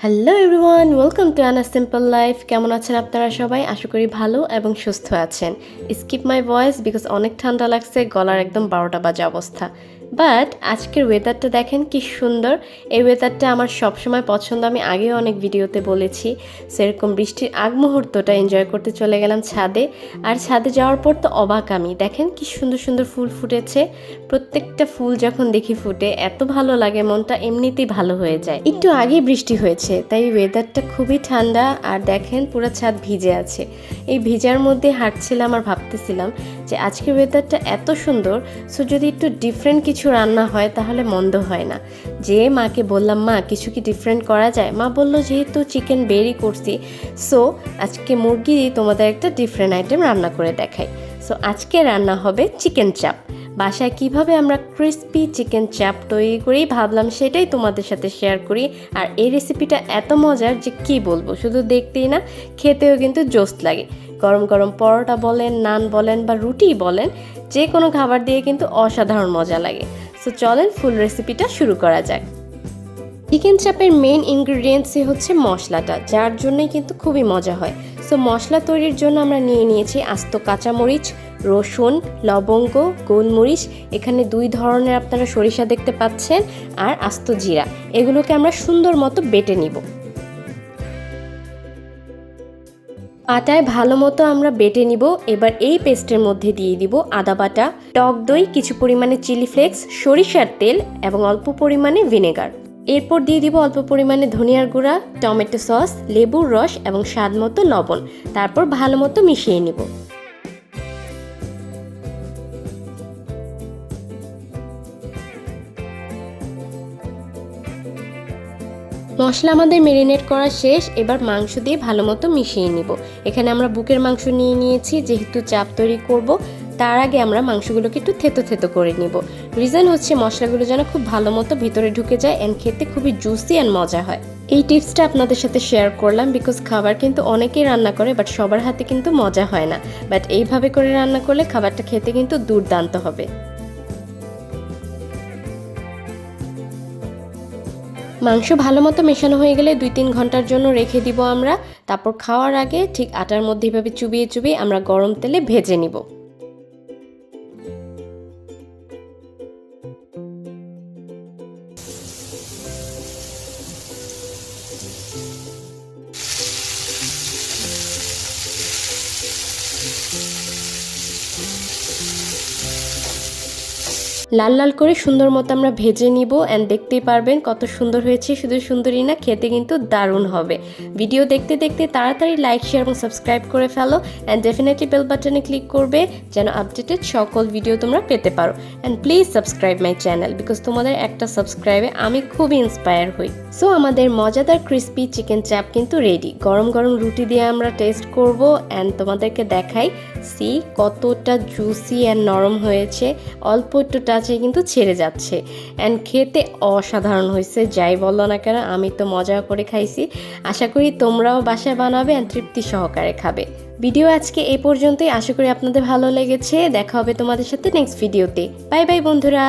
Hello everyone, welcome to আনা simple life. কেমন আছেন আপনারা সবাই? আশা করি ভালো এবং সুস্থ আছেন। স্কিপ মাই ভয়েস বিকজ অনেক ঠান্ডা লাগছে, গলার একদম 12টা বাজে অবস্থা। বাট আজকের ওয়েদারটা দেখেন কি সুন্দর। এই ওয়েদারটা আমার সবসময় পছন্দ, আমি আগেও অনেক ভিডিওতে বলেছি। সেরকম বৃষ্টির আগ মুহূর্তটা এনজয় করতে চলে গেলাম ছাদে। আর ছাদে যাওয়ার পর তো অবাক আমি, দেখেন কি সুন্দর সুন্দর ফুল ফুটেছে। প্রত্যেকটা ফুল যখন দেখি ফুটে এত ভালো লাগে, মনটা এমনিতেই ভালো হয়ে যায়। একটু আগেই বৃষ্টি হয়েছে তাই ওয়েদারটা খুবই ঠান্ডা। আর দেখেন পুরো ছাদ ভিজে আছে। এই ভিজার মধ্যে হাঁটছিলাম আর ভাবতেছিলাম যে আজকের ওয়েদারটা এত সুন্দর, সো যদি একটু ডিফারেন্ট কিছু রান্না হয় তাহলে মন্দ হয় না। যে মাকে বললাম, মা কিছু কি ডিফারেন্ট করা যায়? মা বলল যেহেতু চিকেন বেরি করছি, সো আজকে মুরগি দিয়ে তোমাদের একটা ডিফারেন্ট আইটেম রান্না করে দেখাই। সো আজকে রান্না হবে চিকেন চাপ। বাসায় কিভাবে আমরা ক্রিস্পি চিকেন চাপ তৈরি করি ভাবলাম সেটাই তোমাদের সাথে শেয়ার করি। আর এই রেসিপিটা এত মজার যে কি বলবো, শুধু দেখতেই না খেতেও কিন্তু জোস লাগে। গরম গরম পরোটা বলেন, নান বলেন বা রুটি বলেন, যে কোনো খাবার দিয়ে কিন্তু অসাধারণ মজা লাগে। সো চলেন ফুল রেসিপিটা শুরু করা যাক। চিকেন চাপের মেইন ইনগ্রিডিয়েন্টসই হচ্ছে মশলাটা, যার জন্যই কিন্তু খুবই মজা হয়। সো মশলা তৈরির জন্য আমরা নিয়ে নিয়েছি আস্ত কাঁচামরিচ, রসুন, লবঙ্গ, গোলমরিচ, এখানে 2 ধরনের আপনারা সরিষা দেখতে পাচ্ছেন, আর আস্ত জিরা। এগুলোকে আমরা সুন্দর মতো বেটে নিব। আটায় ভালো মতো আমরা বেটে নিব। এবার এই পেস্টের মধ্যে দিয়ে দিব আদা বাটা, টক দই, কিছু পরিমাণে চিলি ফ্লেক্স, সরিষার তেল এবং অল্প পরিমাণে ভিনেগার। এরপর দিয়ে দিব অল্প পরিমাণে ধনিয়ার গুঁড়া, টমেটো সস, লেবুর রস এবং স্বাদ মতো লবণ। তারপর ভালো মতো মিশিয়ে নিব। মশলা আমাদের মেরিনেট করা শেষ, এবার মাংস দিয়ে ভালো মতো মিশিয়ে নিব। এখানে আমরা বুকের মাংস নিয়ে নিয়েছি, যেহেতু চাপ তৈরি করব তার আগে আমরা মাংসগুলোকে একটু থেতো থেতো করে নিব। রিজন হচ্ছে মশলাগুলো যেন খুব ভালো মতো ভিতরে ঢুকে যায় অ্যান্ড খেতে খুবই জুসি অ্যান্ড মজা হয়। এই টিপসটা আপনাদের সাথে শেয়ার করলাম বিকজ খাবার কিন্তু অনেকেই রান্না করে বাট সবার হাতে কিন্তু মজা হয় না। বাট এইভাবে করে রান্না করলে খাবারটা খেতে কিন্তু দুর্দান্ত হবে। মাংস ভালো মতো মেশানো হয়ে গেলে 2-3 ঘন্টার জন্য রেখে দিব আমরা। তারপর খাওয়ার আগে ঠিক আটার মধ্যে এভাবে চুবিয়ে চুবিয়ে আমরা গরম তেলে ভেজে নিব। লাল লাল করে সুন্দর মতো আমরা ভেজে নিব অ্যান্ড দেখতেই পারবেন কত সুন্দর হয়েছে। শুধু সুন্দরই না, খেতে কিন্তু দারুণ হবে। ভিডিও দেখতে দেখতে তাড়াতাড়ি লাইক, শেয়ার এবং সাবস্ক্রাইব করে ফেলো অ্যান্ড ডেফিনেটলি বেল বাটনে ক্লিক করবে যেন আপডেটেড সকল ভিডিও তোমরা পেতে পারো। And please subscribe my channel because তোমাদের একটা সাবস্ক্রাইবে আমি খুবই ইন্সপায়ার হই। সো আমাদের মজাদার ক্রিস্পি চিকেন চাপ কিন্তু রেডি। গরম গরম রুটি দিয়ে আমরা টেস্ট করব অ্যান্ড তোমাদেরকে দেখাই সি কতটা জুসি অ্যান্ড নরম হয়েছে। অল্প একটু টাচে কিন্তু ছেড়ে যাচ্ছে অ্যান্ড খেতে অসাধারণ হয়েছে। যাই বলো না কেন, আমি তো মজা করে খাইছি। আশা করি তোমরাও বাসায় বানাবে অ্যান্ড তৃপ্তি সহকারে খাবে। ভিডিও আজকে এই পর্যন্তই। আশা করি আপনাদের ভালো লেগেছে। দেখা হবে তোমাদের সাথে নেক্সট ভিডিওতে। বাই বাই বন্ধুরা।